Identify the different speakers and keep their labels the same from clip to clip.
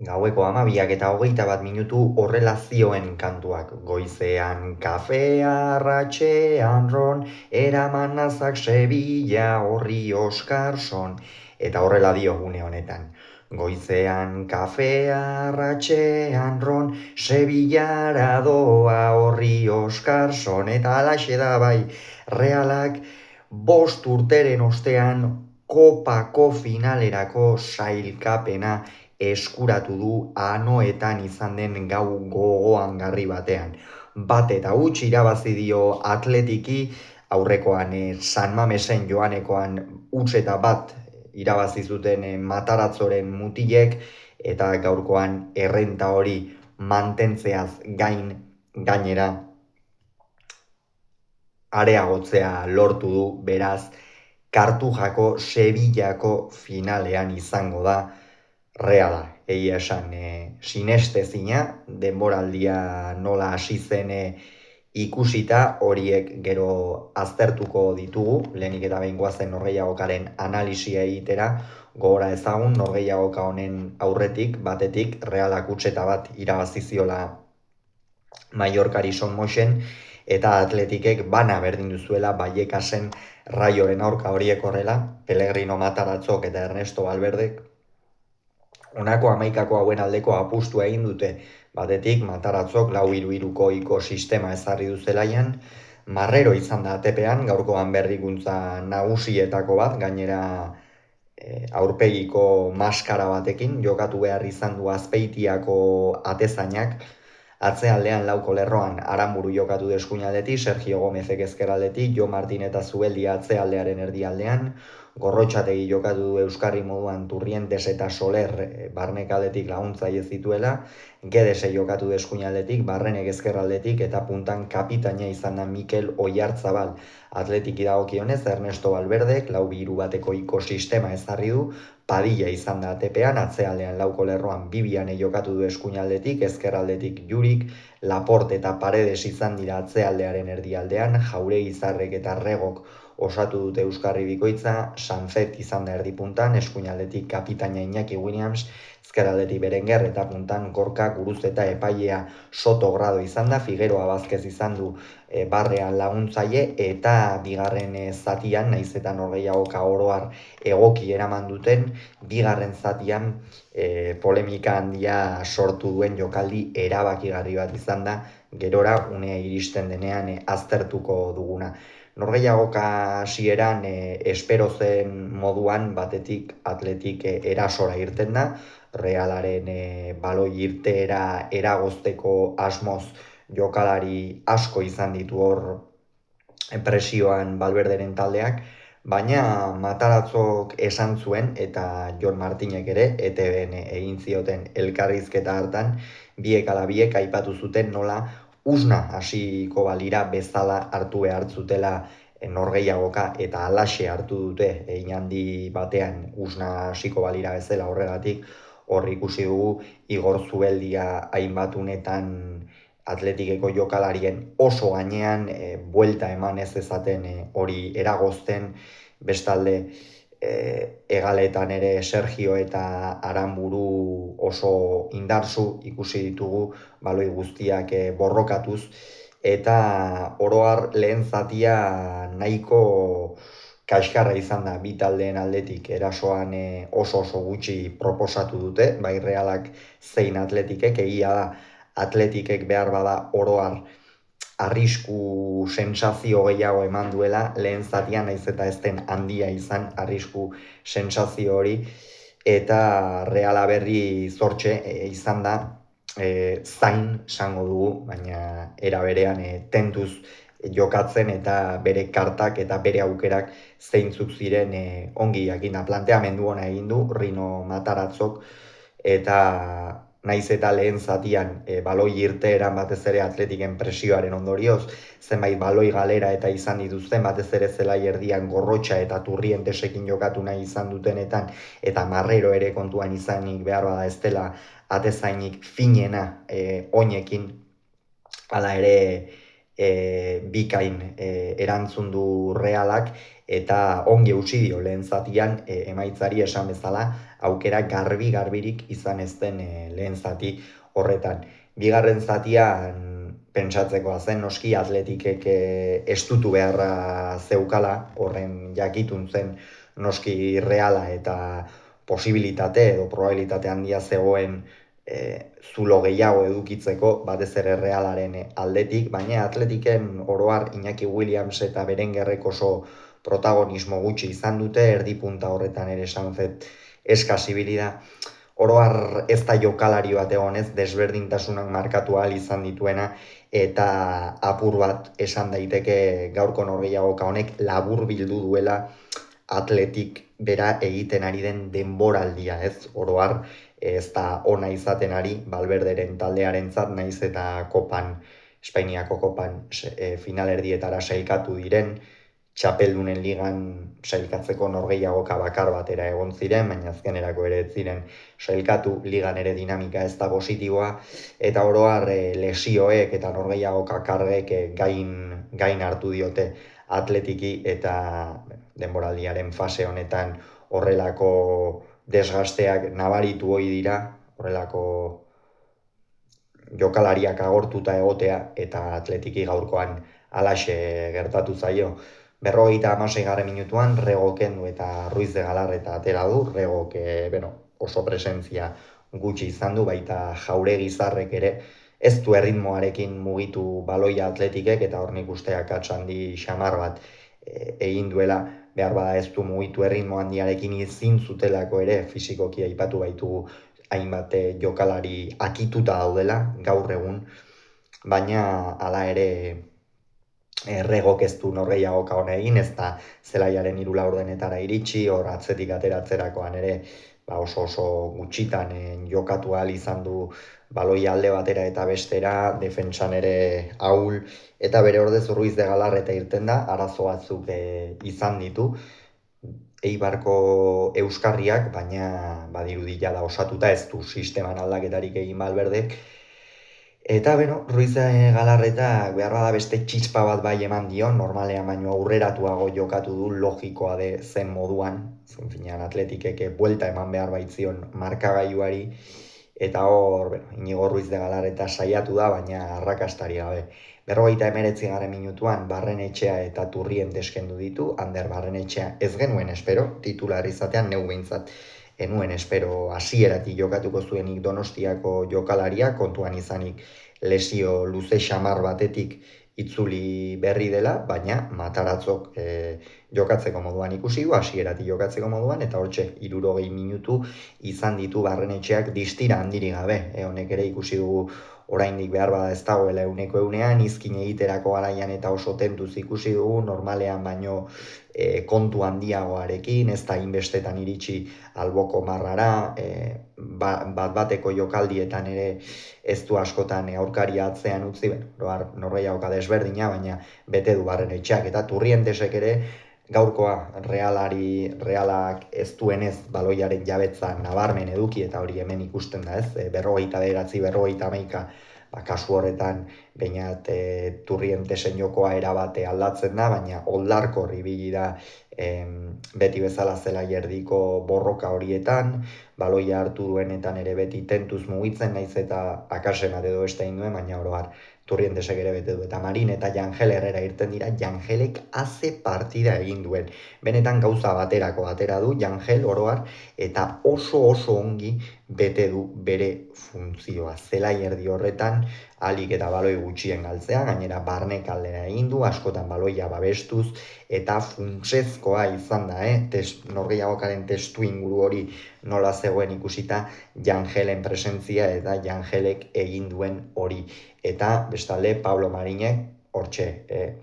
Speaker 1: Gaueko 12:21 horrela zioen kantuak. Goizean kafea, arratsean ron, eraman nazak Sevilla horri Oskarson. Eta horrela dio gune honetan. Goizean kafea, arratsean ron, Sevillara doa horri Oskarson. Eta alaxe da bai, Realak 5 urteren ostean kopako finalerako sailkapena eskuratu du anoetan izan den gau gogoangarri batean. Bat eta huts irabazi dio Atletiki, aurrekoan San Mamesen joanekoan huts eta bat irabazi zuten Mataratzoren mutilek, eta gaurkoan errenta hori mantentzeaz gainera areagotzea lortu du, beraz, Kartujako Sevillako finalean izango da Reala. Egia esan, sinestezina, denboraldia nola hasi zen ikusita, horiek gero aztertuko ditugu, lehenik eta behin goazen norgehiagokaren analisia egitera, gogora ezagun norgehiagoka honen aurretik, batetik, Realak hutseta bat irabazi ziola Mallorcari Son Moixen, eta Atletikek bana berdin duzuela Vallecasen Raioren aurka. Horiek horrela, Pellegrino Mataratzok eta Ernesto Valverdek honako 11 hauen aldeko apustua egin dute. Batetik, Mataratzok 4-3-3ko sistema ezarri du zelaian, Marrero izan da atepean, gaurkoan berrikuntza nagusietako bat, gainera aurpegiko maskara batekin, jokatu behar izan du Azpeitiako atezainak, atzealdean lauko lerroan Aranburu jokatu du eskuinaldetik, Sergio Gomezek ezkerraldetik, Jo Martin eta Zubeldi atzealdearen erdialdean, Gorrotxategi jokatu du euskarri moduan Turrientes eta Soler barnekaldetik laguntzaile zituela, Gedese jokatu du eskuinaldetik, Barrenek ezkerraldetik, eta puntan kapitaina izan da Mikel Oyarzabal. Atletiki dagokionez, Ernesto Valverdek 4-3-1ko sistema ezarri du, Padilla izan da atepean, atzealdean lauko lerroan Bibiane jokatu du eskuinaldetik, ezkerraldetik Jurik, Laporte eta Paredes izan dira atzealdearen erdialdean, Jauregi Zarrek eta Regok osatu dute euskarri bikoitza, Sanzet izan da erdipuntan, eskuinaldetik kapitaina Iñaki Williams, ezkeraldetik Berenguer eta puntan Gorka Guruzeta epailea Soto Grado izan da, Figueroa Vázquez izan du barrean laguntzaile, eta bigarren zatian, naiz eta norgehiagoka oroar egoki eraman duten, bigarren zatian polemika handia sortu duen jokaldi erabakigarri bat izan da, gerora unea iristen denean aztertuko duguna. Norgehiagoka hasieran espero zen moduan batetik Atletik erasora irten da, Realaren baloi irteera eragozteko asmoz jokalari asko izan ditu hor presioan Valverderen taldeak, baina Mataratzok esan zuen, eta Jon Martinek ere, ETBn egin zioten elkarrizketa hartan, biek ala biek aipatu zuten nola usna hasiko balira bezala hartu behar zutela norgehiagoka, eta alaxe hartu dute egin handi batean usna hasiko balira bezala. Horregatik hor ikusi dugu Igor Zubeldia hainbat unetan Atletikeko jokalarien oso gainean, buelta eman ez ezaten hori eragozten, bestalde hegaletan ere Sergio eta Aranburu oso indartsu ikusi ditugu, baloi guztiak borrokatuz, eta oroar lehen zatia nahiko kaskarra izan da bi taldeen aldetik. Erasoan oso gutxi proposatu dute, bai Realak zein Atletikek. Egia da Atletikek behar bada oroar arrisku sentsazio gehiago eman duela lehen zatian, naiz eta ez den handia izan arrisku sentsazio hori, eta Reala berri zortxe izan da zain esango dugu, baina era berean tentuz jokatzen, eta bere kartak eta bere aukerak zeintzuk ziren ongi jakina. Planteamendu ona egin du Rino Mataratzok, eta naiz eta lehen zatian baloi irteeran batez ere Atletiken presioaren ondorioz zenbait baloi galera eta izan dituzten, batez ere zelai erdian Gorrotxa eta Turrientesekin jokatu nahi izan dutenetan, eta Marrero ere kontuan izanik behar bada ez dela atezainik finena oinekin, hala ere bikain erantzun du Realak, eta ongi eutsi dio lehen zatian emaitzari esan bezala aukera garbirik izan ez den lehen zati horretan. Bigarren zatian pentsatzekoa zen noski Atletikek estutu beharra zeukala, horren jakitun zen noski Reala eta posibilitate edo probabilitate handia zegoen zulo gehiago edukitzeko, batez ere Realaren aldetik, baina Atletiken oroar Iñaki Williams eta Berengerrek oso protagonismo gutxi izan dute, erdi punta horretan ere Sanzet eskasibili da. Oroar ez da jokalari bat egonez, desberdintasunak markatu ahal izan dituena, eta apur bat esan daiteke gaurko norgehiagoka honek labur bildu duela Atletik bera egiten ari den denboraldia, ez? Oroar ez da ona izaten ari Valverderen taldearentzat, naiz eta kopan, Espainiako kopan finalerdietara sailkatu diren, txapeldunen ligan sailkatzeko norgehiagoka bakar batera egon ziren, baina azkenerako ere ez ziren sailkatu, ligan ere dinamika ez da positiboa, eta oroar lesioek eta norgehiagoka kargek gain hartu diote Atletiki, eta denboraldiaren fase honetan horrelako desgasteak nabaritu ohi dira, horrelako jokalariak agortuta egotea, eta Atletiki gaurkoan halaxe gertatu zaio. 56. minutuan Rego kendu eta Ruiz de Galarreta atera du. Regok oso presentzia gutxi izan du, baita Jauregi Zarrek ere ez du erritmoarekin mugitu baloia Atletikek, eta hor nik uste akats handi xamar bat egin duela, behar bada ez du mugitu erritmo handiarekin ezin zutelako ere, fisikoki aipatu baitugu hainbat jokalari akituta daudela gaur egun, baina hala ere Regok ez du norgehiagoka hona egin, ez da zelaiaren 3 laurdenetara iritsi, hor atzetik ateratzerakoan ere oso gutxitan jokatu ahal izan du baloia alde batera eta bestera, defentsan ere ahul, eta bere ordez Ruiz de Galarreta irten da, arazo batzuk izan ditu, Eibarko euskarriak, baina badirudi jada osatuta, ez du sisteman aldaketarik egin Valverdek. Eta Ruiz Galarretak behar bada beste txispa bat bai eman dio, normalean baino aurreratuago jokatu du, logikoa zen moduan, zinfinean Atletikek buelta eman behar baitzion markagailuari, eta hor, Inigo Ruiz de Galarreta saiatu da, baina arrakastari gabe. 59. minutuan Barrenetxea eta Turrien deskendu ditu, Ander Barrenetxea ez genuen espero, titular izatean neu behintzat enuen espero hasieratik jokatuko zuenik Donostiako jokalaria, kontuan izanik lesio luze xamar batetik itzuli berri dela, baina Mataratzok jokatzeko moduan ikusi du, hasieratik jokatzeko moduan, eta hortxe 60 minutu izan ditu Barrenetxeak distira handirik gabe. Honek ere ikusi dugu oraindik behar bada ez dagoela 100%, izkin egiterako garaian eta oso tentuz ikusi dugu, normalean baino kontu handiagoarekin, ez da inbestetan iritsi alboko marrara, bateko jokaldietan ere ez du askotan aurkaria atzean utzi, norgehiagoka desberdina, baina bete du Barrenetxeak, eta Turrientesek ere gaurkoa Realak ez duenez baloiaren jabetza nabarmen eduki, eta hori hemen ikusten da, ez? 59, 51, kasu horretan bainat Turrientesen jokoa erabate aldatzen da, baina oldarkor ibili da beti bezala zela erdiko borroka horietan, baloia hartu duenetan ere beti tentuz mugitzen, naiz eta akasen bat edo beste egin duen, baina oroar Turrientesek ere bete du, eta Marin eta Jangel Herrera irten dira, Jangelek haze partida egin duen. Benetan gauza baterako atera du, Jangel oroar, eta oso ongi bete du bere funtzioa. Zelai erdi horretan, alik eta baloi gutxien galtzea, gainera barnek aldera egin du, askotan baloia babestuz, eta funtsezkoa izan da, norgehiagokaren testu inguru hori nola zegoen ikusita, Jangelen presentzia eta Jangelek egin duen hori. Eta bestalde Pablo Marinek, hortxe,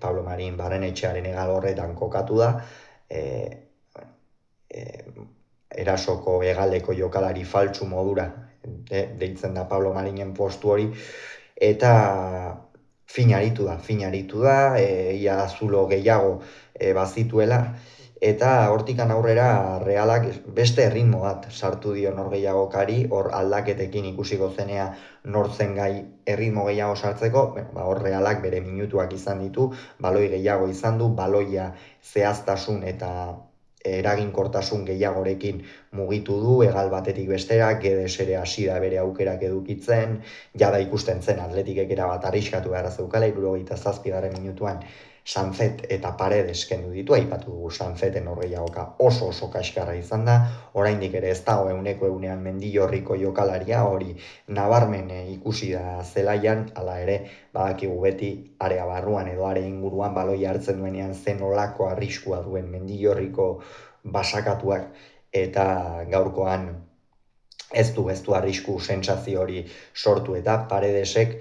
Speaker 1: Pablo Marin Barrenetxearen hegal horretan kokatu da, erasoko hegaldeko jokalari faltsu modura, deitzen da Pablo Marinen postu hori, eta fin aritu da, ia zulo gehiago bazituela, eta hortikan aurrera Realak beste erritmo bat sartu dio norgehiagokari, hor aldaketekin ikusiko zenea nortzen gai erritmo gehiago sartzeko, hor Realak bere minutuak izan ditu, baloi gehiago izan du, baloia zehaztasun eta eraginkortasun gehiagorekin mugitu du, hegal batetik bestera, Guedes ere hasi da bere aukerak edukitzen, jada ikusten zen Atletikek erabat arriskatu beharra zeukala, 77. minutuan Sanzet eta Paredes kendu ditu, aipatu dugu Sanzeten norgehiagoka oso kaskarra izan da, oraindik ere ez dago euneko eunean Mendillorriko jokalaria, hori nabarmen ikusi da zelaian, hala ere badakigu beti area barruan edo are inguruan baloi hartzen duenean zen olako arriskua duen Mendillorriko basakatuak, eta gaurkoan ez du arrisku sentsazio hori sortu, eta Paredesek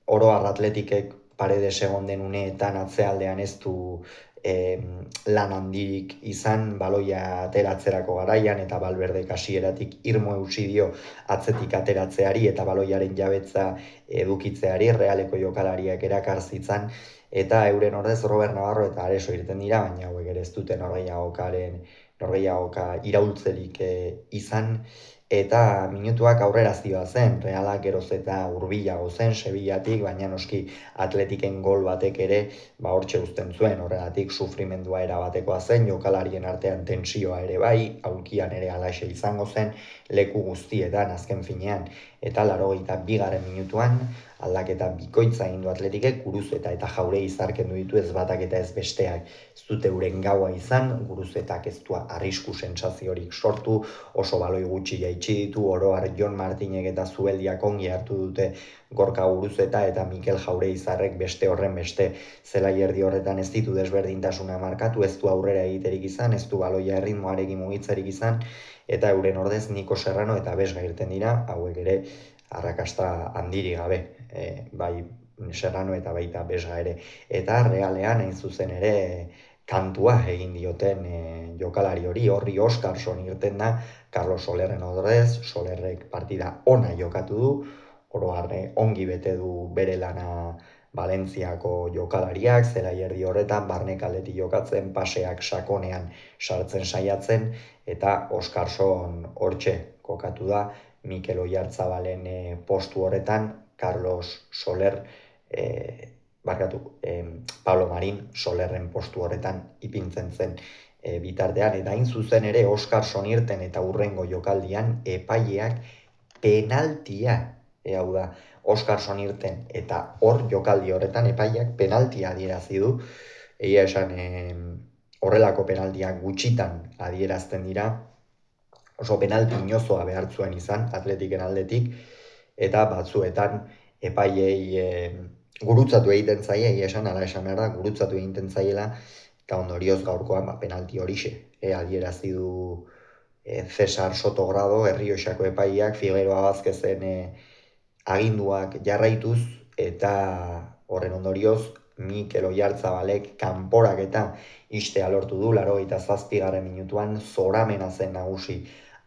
Speaker 1: oro har Atletikek Paredes egon den uneetan atzealdean ez du lan handirik izan baloia ateratzerako garaian, eta Valverdek hasieratik irmo eutsi dio atzetik ateratzeari eta baloiaren jabetza edukitzeari, Realeko jokalariak erakar zitzan, eta euren ordez Robert Navarro eta Areso irten dira, baina hauek ere ez dute norgehiagoka iraultzerik izan, eta minutuak aurrera zen, Realak geroz eta hurbilago zen Sevillatik, baina noski Atletiken gol batek ere hortxe uzten zuen, horregatik sufrimendua erabatekoa zen, jokalarien artean tentsioa ere bai, aulkian ere alaxe izango zen, leku guztietan azken finean, eta 82. minutuan aldaketa bikoitza egin du Atletikek, Guruzeta eta Jauregi zarkendu ditu, ez batak eta ez besteak ez dute euren gaua izan, Guruzetak ez du arrisku sentsaziorik sortu, oso baloi gutxi jaitsi ditu, oro har Jon Martinek eta Zubeldiak ongi hartu dute Gorka Guruzeta, eta Mikel Jauregi zarrek beste horren beste zelai erdi horretan ez ditu desberdintasuna markatu, ez du aurrera egiterik izan, ez du baloia erritmoarekin mugitzerik izan, eta euren ordez Niko Serrano eta Besga irten dira, hauek ere arrakasta handiri gabe, bai Serrano eta baita Besga ere, eta Realean hain zuzen ere kantua egin dioten jokalari horri Oskarson irten da, Carlos Solerren ordez, Solerrek partida ona jokatu du, oro har ongi bete du bere lana Valentziako jokalariak, zelai erdi horretan, barnek aldetik jokatzen, paseak sakonean sartzen saiatzen, eta Oskarson hortxe kokatu da, Mikel Oyarzabalen postu horretan, Carlos Soler, Pablo Marin Solerren postu horretan ipintzen zen bitartean, eta hain zuzen ere Oskarson irten eta hurrengo jokaldian epaileak penaltia, hau da, Oskarson irten eta hor jokaldi horretan epaileak penaltia adierazi du, egia esan horrelako penaltiak gutxitan adierazten dira, oso penalti inozoa behartzuen izan Atletiken aldetik, eta batzuetan epailei gurutzatu egiten zaie, esan behar da, gurutzatu egiten zaiela, eta ondorioz gaurkoan penalti horixe adierazi du Cesar Sotogrado, Errioxako epaileak, Figueroa Vázquezen aginduak jarraituz, eta horren ondorioz Mikel Oyarzabalek kanporak eta istea lortu du, 87. minutuan, zoramena zen nagusi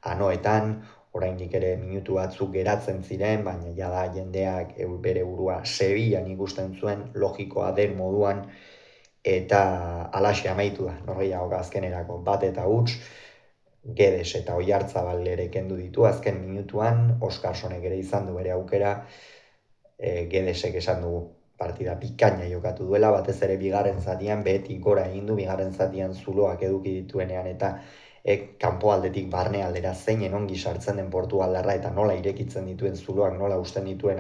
Speaker 1: anoetan, oraindik ere minutu batzuk geratzen ziren, baina jada jendeak bere burua Sevillan ikusten zuen, logikoa den moduan, eta alaxe amaitu da, norgehiagoka azkenerako 1-0, Guedes eta Oyarzabal ere kendu ditu azken minutuan, Oskarsonek ere izan du bere aukera, Guedesek esan dugu partida pikaina jokatu duela, batez ere bigarren zatian, behetik gora egin du, bigarren zatian zuloak eduki dituenean, eta kanpo aldetik barne aldera zeinen ongi sartzen den Portugaldarra, eta nola irekitzen dituen zuloak, nola usten dituen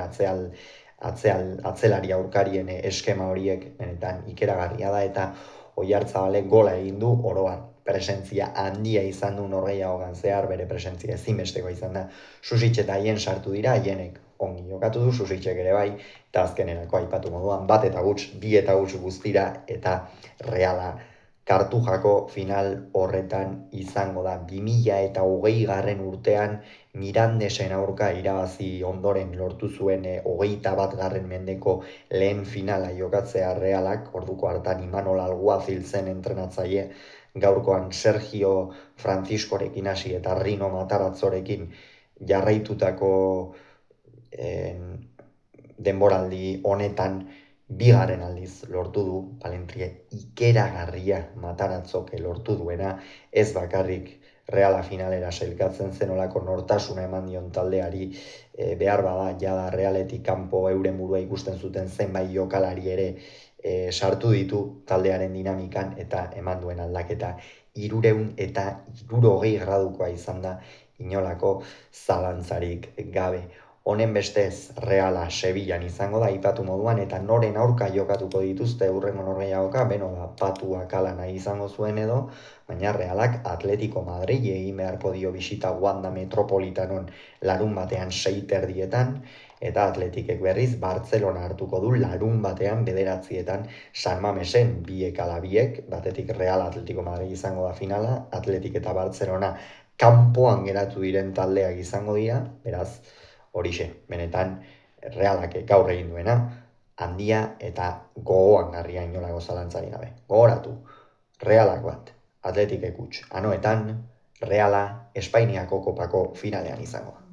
Speaker 1: atzelari aurkarien eskema horiek, benetan ikeragarria da, eta Oyarzabalek gola egin du, oroan presentzia handia izan du norgehiagokan zehar, bere presentzia ezinbesteko izan da, Susic eta Haien sartu dira, Haienek ongi jokatu du, Susicek ere bai, eta azkenerako aipatu moduan 2-2 guztira, eta Reala Kartujako final horretan izango da 2020 urtean Mirandesen aurka irabazi ondoren lortu zuen 21. mendeko lehen finala jokatzea Realak, orduko hartan Imanol Alguazil zen entrenatzaile, gaurkoan Sergio Franciscorekin hasi eta Rino Matarazzorekin jarraitutako denboraldi honetan bigarren aldiz lortu du, Palentrie ikeragarria Matarazzoke lortu duena, ez bakarrik Reala finalera sailkatzen zenolako nortasuna eman dion taldeari, behar bada jada Realetik kanpo euren burua ikusten zuten zenbait jokalari ere sartu ditu taldearen dinamikan eta eman duen aldaketa 360 gradukoa izan da inolako zalantzarik gabe. Honen bestez Reala Sevillan izango da aipatu moduan eta noren aurka jokatuko dituzte hurrengo norgehiagoka, beno da patua kala nahi izango zuen edo, baina Realak Atletico Madrid egin beharko dio bisita Wanda Metropolitanon larun batean 6:30 eta Atletikek berriz Barcelona hartuko du larun batean 9:00 San Mamesen biek ala biek, batetik Real Atletico Madrid izango da finala, Atletik eta Barcelona kanpoan geratu diren taldeak izango dira, beraz, horixe, benetan, Realak gaur egin duena, handia eta gogoan garria inolako zalantzari gabe. Gogoratu, Realak bat, Atletikek huts, anoetan, Reala Espainiako kopako finalean izango da.